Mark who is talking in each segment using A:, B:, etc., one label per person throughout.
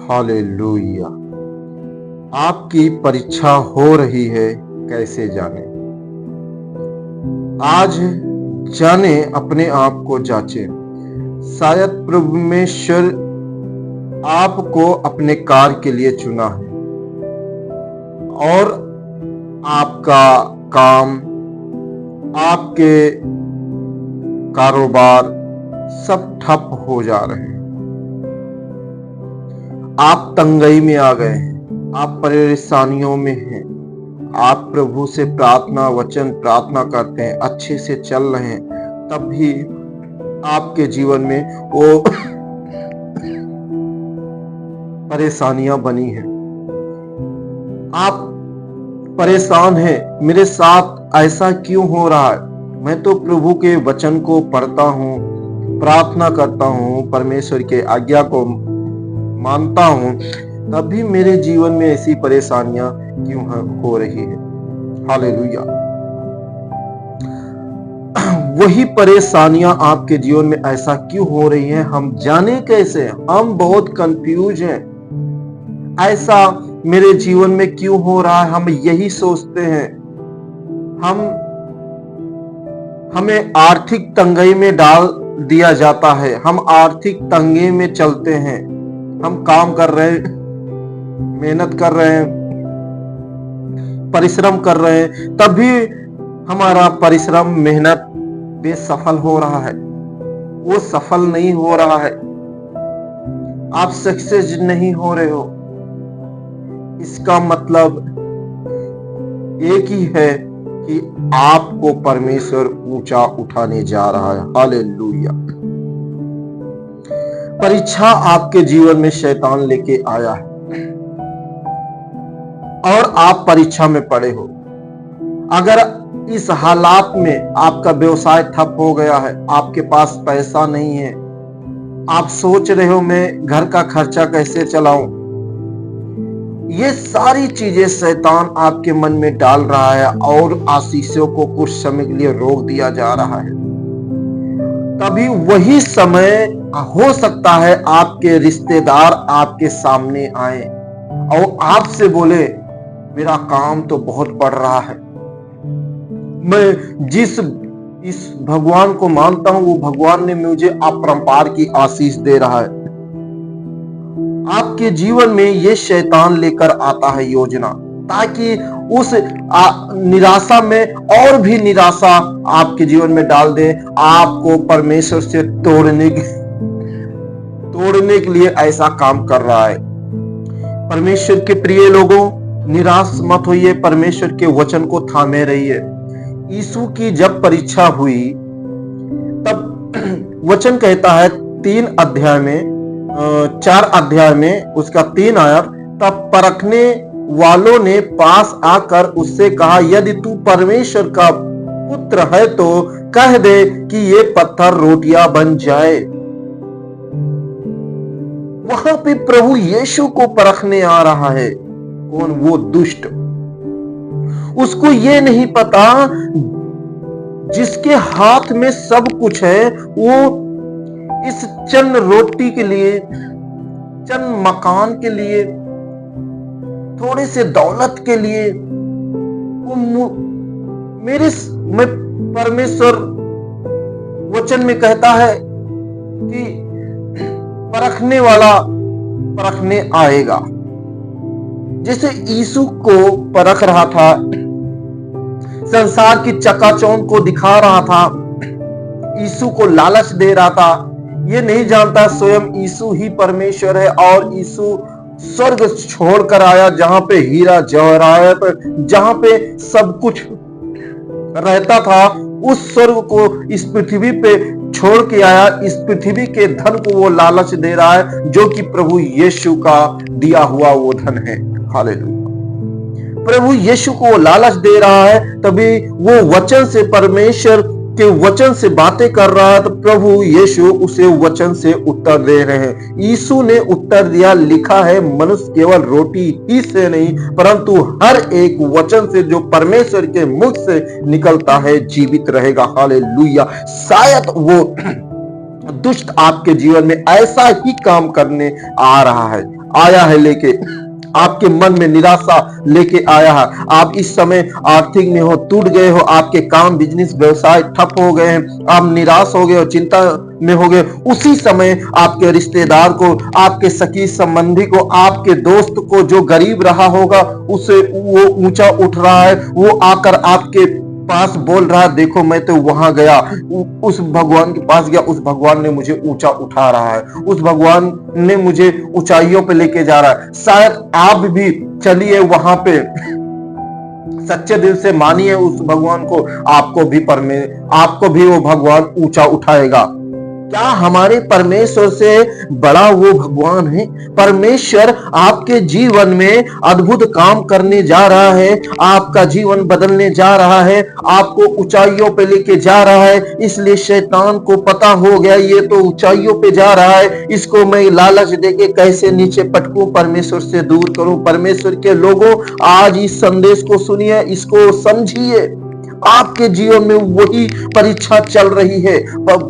A: Hallelujah. आपकी परीक्षा हो रही है, कैसे जाने? आज जाने, अपने आप को जांचे। शायद प्रभु परमेश्वर आपको अपने कार्य के लिए चुना है और आपका काम, आपके कारोबार सब ठप हो जा रहे हैं। आप तंगई में आ गए हैं, आप परेशानियों में हैं। आप प्रभु से प्रार्थना करते हैं, अच्छे से चल रहे हैं, तब भी आपके जीवन में वो परेशानियां बनी हैं। आप परेशान हैं, मेरे साथ ऐसा क्यों हो रहा है? मैं तो प्रभु के वचन को पढ़ता हूँ, प्रार्थना करता हूँ, परमेश्वर के आज्ञा को मानता हूँ, तब भी मेरे जीवन में ऐसी परेशानियां क्यों हो रही है? हालेलुया। वही परेशानियां आपके जीवन में ऐसा क्यों हो रही हैं? हम जाने कैसे? हम बहुत कंफ्यूज हैं। ऐसा मेरे जीवन में क्यों हो रहा है? हम यही सोचते हैं। हमें आर्थिक तंगी में डाल दिया जाता है। हम आर्थिक तंगी में चलते हैं। हम काम कर रहे हैं, मेहनत कर रहे हैं, परिश्रम कर रहे हैं, तब भी हमारा परिश्रम, मेहनत बेसफल हो रहा है। वो सफल नहीं हो रहा है। आप सक्सेस नहीं हो रहे हो। इसका मतलब एक ही है कि आपको परमेश्वर ऊंचा उठाने जा रहा है। हालेलुया। परीक्षा आपके जीवन में शैतान लेके आया है और आप परीक्षा में पड़े हो। अगर इस हालात में आपका व्यवसाय ठप हो गया है, आपके पास पैसा नहीं है, आप सोच रहे हो मैं घर का खर्चा कैसे चलाऊं, ये सारी चीजें शैतान आपके मन में डाल रहा है और आशीषों को कुछ समय के लिए रोक दिया जा रहा है। तभी वही समय हो सकता है आपके रिश्तेदार आपके सामने आए और आपसे बोले, मेरा काम तो बहुत बढ़ रहा है, मैं इस भगवान को मानता हूं, वो भगवान ने मुझे अपरंपार की आशीष दे रहा है। आपके जीवन में ये शैतान लेकर आता है योजना, ताकि उस निराशा में और भी निराशा आपके जीवन में डाल दे। आपको परमेश्वर से तोड़ने के लिए ऐसा काम कर रहा है। परमेश्वर के प्रिय लोगों, निराश मत होइए, परमेश्वर के वचन को थामे रहिए। यीशु की जब परीक्षा हुई तब वचन कहता है 4 अध्याय में उसका 3 आयत, तब परखने वालों ने पास आकर उससे कहा, यदि तू परमेश्वर का पुत्र है तो कह दे कि ये पत्थर रोटियां बन जाए। वहां पे प्रभु यीशु को परखने आ रहा है। कौन? वो दुष्ट। उसको ये नहीं पता, जिसके हाथ में सब कुछ है, वो इस चंद रोटी के लिए, चंद मकान के लिए, थोड़े से दौलत के लिए, मैं परमेश्वर वचन में कहता है कि परखने वाला परखने आएगा। जैसे यीशु को परख रहा था, संसार की चकाचौंध को दिखा रहा था, यीशु को लालच दे रहा था। ये नहीं जानता स्वयं यीशु ही परमेश्वर है और यीशु स्वर्ग छोड़कर आया, जहां पे हीरा जवाहरात, जहां पे सब कुछ रहता था, उस स्वर्ग को इस पृथ्वी पे छोड़ के आया। इस पृथ्वी के धन को वो लालच दे रहा है, जो कि प्रभु यीशु का दिया हुआ वो धन है। हालेलुया। प्रभु यीशु को वो लालच दे रहा है, तभी वो वचन से, परमेश्वर के वचन से बातें कर रहा है, तो प्रभु यीशु उसे वचन से उत्तर दे रहे हैं। यीशु ने उत्तर दिया, लिखा है, मनुष्य केवल रोटी ही से नहीं परंतु हर एक वचन से जो परमेश्वर के मुख से निकलता है जीवित रहेगा। हालेलुया। शायद वो दुष्ट आपके जीवन में ऐसा ही काम करने आ रहा है, आया है लेके, आपके मन में निराशा लेके आया है। आप इस समय आर्थिक में हो, टूट गए हो, आपके काम बिजनेस व्यवसाय ठप हो गए हैं, आप निराश हो गए हो, चिंता में हो गए। उसी समय आपके रिश्तेदार को, आपके सखी संबंधी को, आपके दोस्त को, जो गरीब रहा होगा उसे वो ऊंचा उठ रहा है, वो आकर आपके पास बोल रहा है, देखो मैं तो वहां गया, उस भगवान के पास गया, उस भगवान ने मुझे ऊंचा उठा रहा है, उस भगवान ने मुझे ऊंचाइयों पे लेके जा रहा है। शायद आप भी चलिए वहां पे, सच्चे दिल से मानिए उस भगवान को, आपको भी वो भगवान ऊंचा उठाएगा। क्या हमारे परमेश्वर से बड़ा वो भगवान है? परमेश्वर आपके जीवन में अद्भुत काम करने जा रहा है, आपका जीवन बदलने जा रहा है, आपको ऊंचाइयों पे लेके जा रहा है। इसलिए शैतान को पता हो गया ये तो ऊंचाइयों पे जा रहा है, इसको मैं लालच देके कैसे नीचे पटकूं, परमेश्वर से दूर करूं। परमेश्वर के लोगों, आज इस संदेश को सुनिए, इसको समझिए। आपके जीवन में वही परीक्षा चल रही है,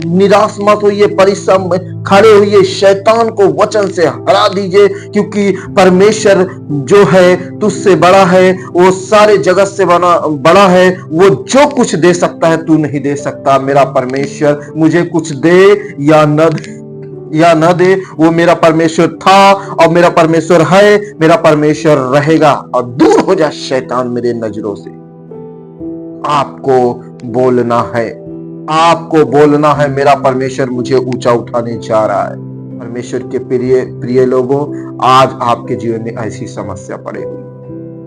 A: निराश मत होइए, परिश्रम खड़े होइए, शैतान को वचन से हरा दीजिए, क्योंकि परमेश्वर जो है तुझसे बड़ा है, वो सारे जगत से बड़ा है। वो जो कुछ दे सकता है तू नहीं दे सकता। मेरा परमेश्वर मुझे कुछ दे या न दे, वो मेरा परमेश्वर था और मेरा परमेश्वर है, मेरा परमेश्वर रहेगा। और दूर हो जा शैतान मेरे नजरों से। आपको बोलना है, आपको बोलना है, मेरा परमेश्वर मुझे ऊंचा उठाने जा रहा है। परमेश्वर के प्रिय लोगों, आज आपके जीवन में ऐसी समस्या पड़ी हुई,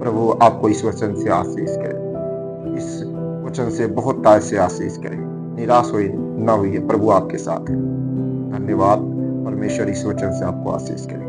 A: प्रभु आपको इस वचन से आशीष करे, इस वचन से बहुत ताज से आशीष करे। निराश हुई ना हुई, प्रभु आपके साथ है। धन्यवाद। परमेश्वर इस वचन से आपको आशीष करे।